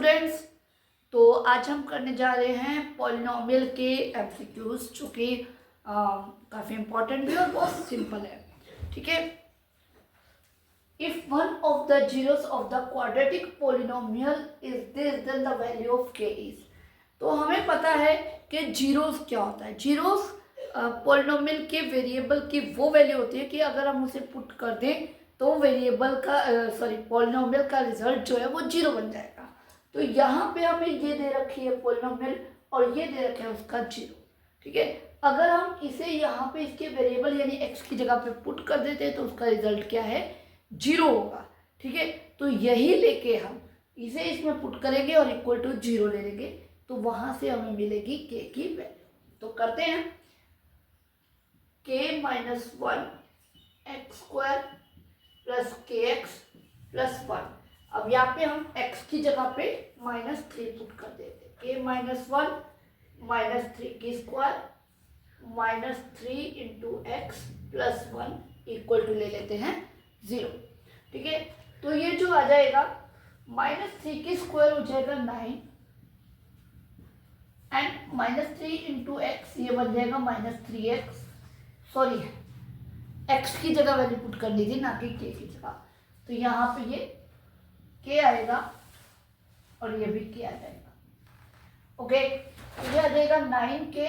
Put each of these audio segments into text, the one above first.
Students, तो आज हम करने जा रहे हैं पॉलिनोमियल के एमसीक्यूज, जो कि काफ़ी इम्पोर्टेंट भी और बहुत सिंपल है। ठीक है। If one of the zeros of the quadratic polynomial is this, then the value of k is. तो हमें पता है कि जीरोस क्या होता है। जीरोस पॉलिनोमियल के वेरिएबल की वो वैल्यू होती है कि अगर हम उसे पुट कर दें तो वेरिएबल का पॉलिनोमियल का रिजल्ट जो है वो जीरो बन जाएगा। तो यहाँ पे हमें ये दे रखी है पॉलिनोमियल और ये दे रखा है उसका जीरो। ठीक है। अगर हम इसे यहाँ पे इसके वेरिएबल यानी x की जगह पे पुट कर देते हैं तो उसका रिजल्ट क्या है, जीरो होगा। ठीक है। तो यही लेके हम इसे इसमें पुट करेंगे और इक्वल टू जीरो ले लेंगे, तो वहां से हमें मिलेगी k की वैल्यू। तो करते हैं k minus one x square plus के एक्स प्लस वन। अब यहाँ पे हम x की जगह पे माइनस थ्री पुट कर देते हैं। k minus one minus three की square minus three into x plus one equal to ले लेते हैं जीरो। ठीक है। तो ये जो आ जाएगा माइनस थ्री की स्क्वायर हो जाएगा nine and minus three into x ये बन जाएगा minus three x. Sorry, x की जगह वैल्यू पुट करनी थी, ना कि k की जगह। तो यहाँ पे ये k आएगा और ये भी k आ जाएगा। ओके। ये आ जाएगा नाइन के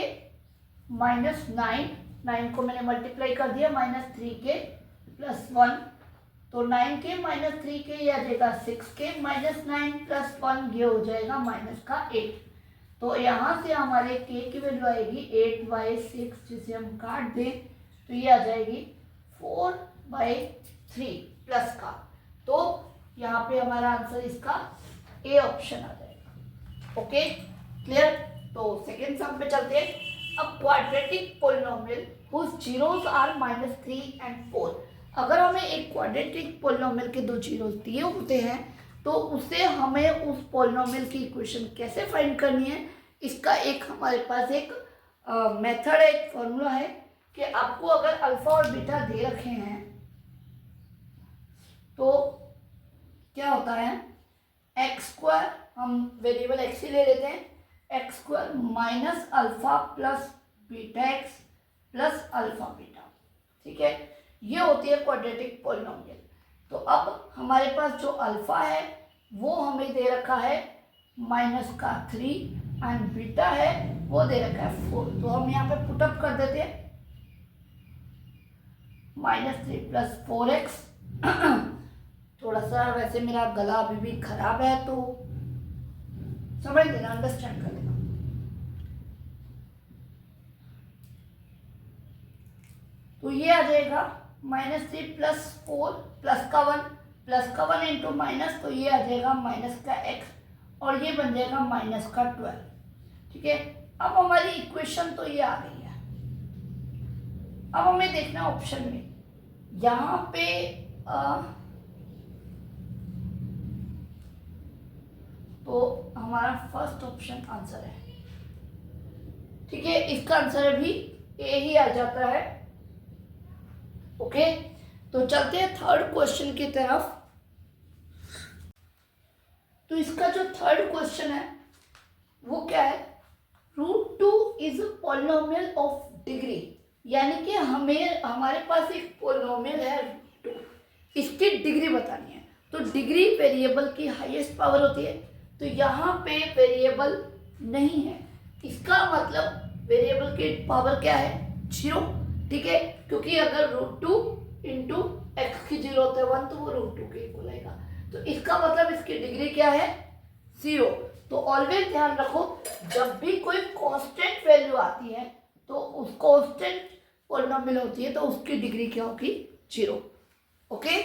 माइनस नाइन को मैंने मल्टीप्लाई कर दिया माइनस थ्री के प्लस वन, तो नाइन के माइनस थ्री के ये आ जाएगा सिक्स के माइनस नाइन प्लस वन, ये हो जाएगा माइनस का एट। तो यहाँ से हमारे k की वैल्यू आएगी एट बाई सिक्स, जिसे हम काट दें तो ये आ जाएगी फोर बाई थ्री प्लस का। तो यहाँ पे हमारा आंसर इसका ए ऑप्शन आ जाएगा। Okay, clear. तो सेकेंड सम पे चलते हैं। A quadratic polynomial whose zeros are minus three and four. अगर हमें एक क्वाड्रेटिक पॉलिनोमियल के दो जीरोस दिए होते हैं तो उसे हमें उस पॉलिनोमियल की इक्वेशन कैसे फाइंड करनी है, इसका एक हमारे पास एक मेथड है, एक फॉर्मूला है कि आपको अगर अल्फा और बीटा दे रखे हैं तो क्या होता है, एक्स स्क्वायर, हम वेरिएबल एक्स ही ले लेते हैं, x square minus alpha plus beta x plus alpha beta. ठीक है। ये होती है क्वाड्रेटिक पॉलिनोमियल। तो अब हमारे पास जो अल्फा है वो हमें दे रखा है माइनस का थ्री एंड बीटा है वो दे रखा है फोर। तो हम यहाँ पे पुटअप कर देते हैं minus three plus four x. थोड़ा सा वैसे मेरा गला अभी भी खराब है तो समझ लेना, अंडरस्टैंड कर लेना। तो ये आ जाएगा minus three plus four plus का वन इंटू माइनस, तो ये आ जाएगा माइनस का एक्स और ये बन जाएगा माइनस का 12। ठीक है। अब हमारी इक्वेशन तो ये आ गई है। अब हमें देखना ऑप्शन में, यहाँ पे तो हमारा फर्स्ट ऑप्शन आंसर है। ठीक है। इसका आंसर अभी ए ही आ जाता है। ओके। तो चलते हैं थर्ड क्वेश्चन की तरफ। तो इसका जो थर्ड क्वेश्चन है वो क्या है, root two is a polynomial of degree. यानी कि हमारे पास एक पॉलिनोमियल है रूट टू, इसकी डिग्री बतानी है। तो डिग्री वेरिएबल की हाईएस्ट पावर होती है, तो यहाँ पे वेरिएबल नहीं है, इसका मतलब वेरिएबल की पावर क्या है, जीरो। ठीक है। क्योंकि अगर रूट टू इंटू एक्स की जीरो होता है वन, तो वो रूट टू के इक्वल आएगा। तो इसका मतलब इसकी डिग्री क्या है, जीरो। तो ऑलवेज ध्यान रखो, जब भी कोई कांस्टेंट वैल्यू आती है तो उस कांस्टेंट पॉलिनोमियल होती है तो उसकी डिग्री क्या होगी, जीरो। ओके।